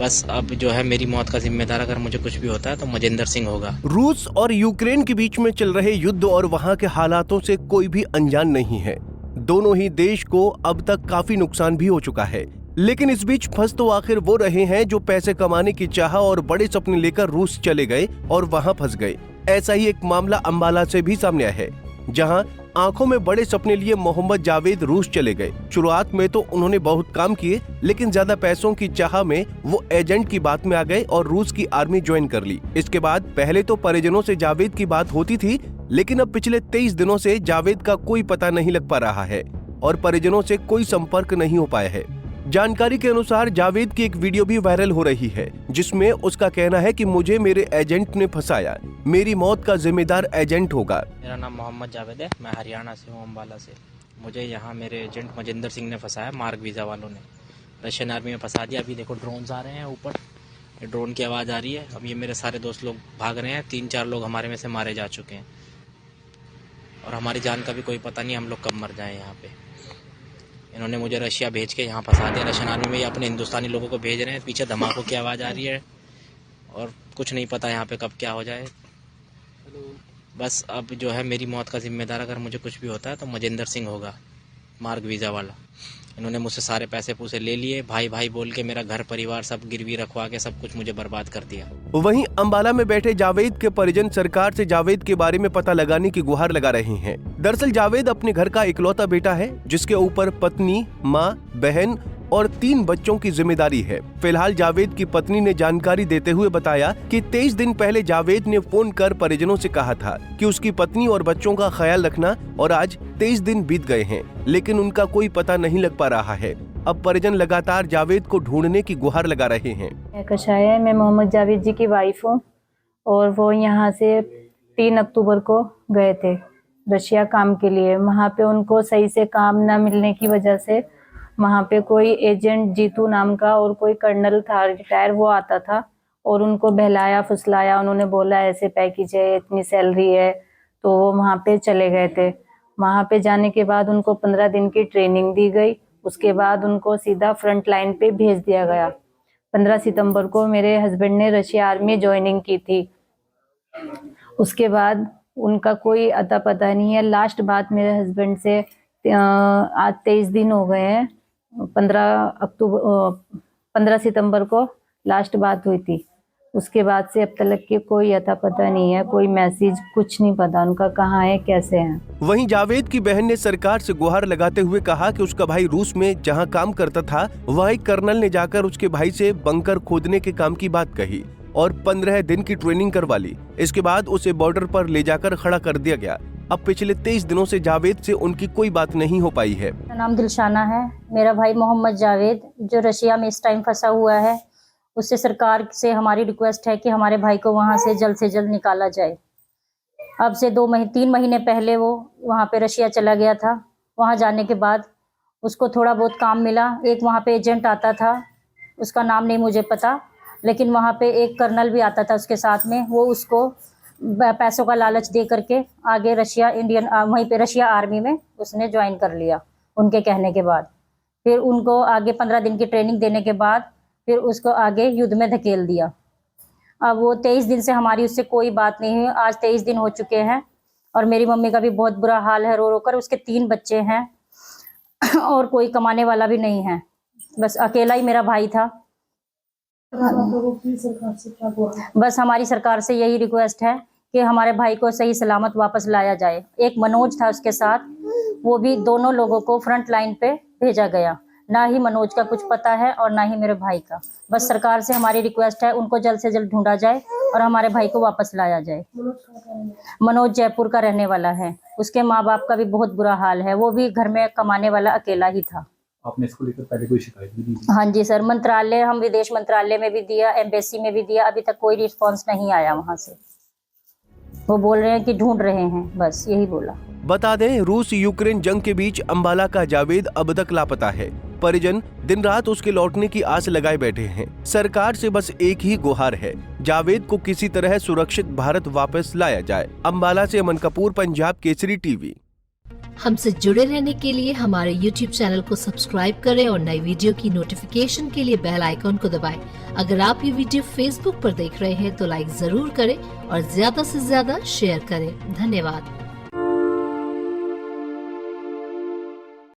बस अब जो है मेरी मौत का जिम्मेदार अगर मुझे कुछ भी होता है तो मजिंदर सिंह होगा। रूस और यूक्रेन के बीच में चल रहे युद्ध और वहां के हालातों से कोई भी अनजान नहीं है। दोनों ही देश को अब तक काफी नुकसान भी हो चुका है, लेकिन इस बीच फंस तो आखिर वो रहे हैं जो पैसे कमाने की चाह और बड़े सपने लेकर रूस चले गए और वहां फंस गए। ऐसा ही एक मामला अंबाला से भी सामने आया है, जहां आंखों में बड़े सपने लिए मोहम्मद जावेद रूस चले गए। शुरुआत में तो उन्होंने बहुत काम किए, लेकिन ज्यादा पैसों की चाह में वो एजेंट की बात में आ गए और रूस की आर्मी ज्वाइन कर ली। इसके बाद पहले तो परिजनों से जावेद की बात होती थी, लेकिन अब पिछले 23 दिनों से जावेद का कोई पता नहीं लग पा रहा है और परिजनों से कोई संपर्क नहीं हो पाया है। जानकारी के अनुसार जावेद की एक वीडियो भी वायरल हो रही है, जिसमें उसका कहना है कि मुझे मेरे एजेंट ने फंसाया, मेरी मौत का जिम्मेदार एजेंट होगा। मेरा नाम मोहम्मद जावेद है, मैं हरियाणा से हूँ, अंबाला से। मुझे यहाँ मेरे एजेंट मजिंदर सिंह ने फंसाया, मार्ग वीज़ा वालों ने रशियन आर्मी में फंसा दिया। अभी देखो ड्रोन्स आ रहे हैं ऊपर, ये ड्रोन की आवाज़ आ रही है। अब ये मेरे सारे दोस्त लोग भाग रहे हैं, 3-4 लोग हमारे में से मारे जा चुके हैं और हमारी जान का भी कोई पता नहीं हम लोग कब मर जाएँ। यहाँ पे इन्होंने मुझे रशिया भेज के यहाँ फंसा दिया। रशियन आर्मी में ये अपने हिंदुस्तानी लोगों को भेज रहे हैं। पीछे धमाकों की आवाज़ आ रही है और कुछ नहीं पता यहाँ पे कब क्या हो जाए। बस अब जो है मेरी मौत का जिम्मेदार अगर मुझे कुछ भी होता है तो मजिंदर सिंह होगा, मार्ग वीज़ा वाला। इन्होंने मुझसे सारे पैसे पूसे ले लिए, भाई भाई बोल के मेरा घर परिवार सब गिरवी रखवा के सब कुछ मुझे बर्बाद कर दिया। वहीं अंबाला में बैठे जावेद के परिजन सरकार से जावेद के बारे में पता लगाने की गुहार लगा रहे हैं। दरअसल जावेद अपने घर का इकलौता बेटा है, जिसके ऊपर पत्नी, माँ, बहन और 3 बच्चों की जिम्मेदारी है। फिलहाल जावेद की पत्नी ने जानकारी देते हुए बताया कि 23 दिन पहले जावेद ने फोन कर परिजनों से कहा था कि उसकी पत्नी और बच्चों का ख्याल रखना, और आज 23 दिन बीत गए हैं, लेकिन उनका कोई पता नहीं लग पा रहा है। अब परिजन लगातार जावेद को ढूंढने की गुहार लगा रहे हैं। मैं मोहम्मद जावेद जी की वाइफ हूँ और वो यहाँ से 3 अक्टूबर को गए थे रशिया काम के लिए। वहाँ पे उनको सही से काम न मिलने की वजह से वहाँ पे कोई एजेंट जीतू नाम का और कोई कर्नल था रिटायर, वो आता था और उनको बहलाया फुसलाया। उन्होंने बोला ऐसे पैकेज है, इतनी सैलरी है, तो वो वहाँ पे चले गए थे। वहाँ पे जाने के बाद उनको 15 दिन की ट्रेनिंग दी गई। उसके बाद उनको सीधा फ्रंट लाइन पे भेज दिया गया। 15 सितंबर को मेरे हस्बैंड ने रशिया आर्मी ज्वाइनिंग की थी। उसके बाद उनका कोई अता पता नहीं है। लास्ट बात मेरे हस्बैंड से आज 23 दिन हो गए हैं, 15 सितंबर को लास्ट बात हुई थी। उसके बाद से अब तक के कोई अता पता नहीं है, कोई मैसेज, कुछ नहीं पता उनका कहाँ है, कैसे हैं। वहीं जावेद की बहन ने सरकार से गुहार लगाते हुए कहा कि उसका भाई रूस में जहां काम करता था, वहां एक कर्नल ने जाकर उसके भाई से बंकर खोदने के काम की बात कही और 15 दिन की ट्रेनिंग करवा ली। इसके बाद उसे बॉर्डर पर ले जाकर खड़ा कर दिया गया। अब पिछले 23 दिनों से जावेद से उनकी कोई बात नहीं हो पाई है। मेरा नाम दिलशाना है। मेरा भाई मोहम्मद जावेद जो रशिया में इस टाइम फंसा हुआ है, उससे सरकार से हमारी रिक्वेस्ट है कि हमारे भाई को वहां से जल्द निकाला जाए। अब से 3 महीने पहले वो वहां पे रशिया चला गया था। वहां जाने के बाद उसको थोड़ा बहुत काम मिला। एक वहां पे एजेंट आता था, उसका नाम नहीं मुझे पता, लेकिन वहां पे एक कर्नल भी आता था उसके साथ में। वो उसको पैसों का लालच दे करके आगे वहीं पे रशिया आर्मी में उसने ज्वाइन कर लिया उनके कहने के बाद। फिर उनको आगे 15 दिन की ट्रेनिंग देने के बाद फिर उसको आगे युद्ध में धकेल दिया। अब वो 23 दिन से हमारी उससे कोई बात नहीं हुई। आज 23 दिन हो चुके हैं और मेरी मम्मी का भी बहुत बुरा हाल है, रो रो कर। उसके 3 बच्चे हैं और कोई कमाने वाला भी नहीं है, बस अकेला ही मेरा भाई था। बस हमारी सरकार से यही रिक्वेस्ट है कि हमारे भाई को सही सलामत वापस लाया जाए। एक मनोज था उसके साथ, वो भी दोनों लोगों को फ्रंट लाइन पे भेजा गया। ना ही मनोज का कुछ पता है और ना ही मेरे भाई का। बस सरकार से हमारी रिक्वेस्ट है उनको जल्द से जल्द ढूंढा जाए और हमारे भाई को वापस लाया जाए। मनोज जयपुर का रहने वाला है। उसके माँ बाप का भी बहुत बुरा हाल है। वो भी घर में कमाने वाला अकेला ही था। आपने इसको लेकर पहले कोई शिकायत भी दी? हाँ जी सर, मंत्रालय, हम विदेश मंत्रालय में भी दिया, एम्बेसी में भी दिया, अभी तक कोई रिस्पॉन्स नहीं आया वहाँ से। वो बोल रहे हैं कि ढूंढ रहे हैं, बस यही बोला। बता दें, रूस यूक्रेन जंग के बीच अंबाला का जावेद अब तक लापता है। परिजन दिन रात उसके लौटने की आस लगाए बैठे हैं। सरकार से बस एक ही गुहार है, जावेद को किसी तरह सुरक्षित भारत वापस लाया जाए। अंबाला से अमन कपूर, पंजाब केसरी टीवी। हमसे जुड़े रहने के लिए हमारे YouTube चैनल को सब्सक्राइब करें और नई वीडियो की नोटिफिकेशन के लिए बेल आइकॉन को दबाएं। अगर आप ये वीडियो Facebook पर देख रहे हैं तो लाइक जरूर करें और ज्यादा से ज्यादा शेयर करें। धन्यवाद।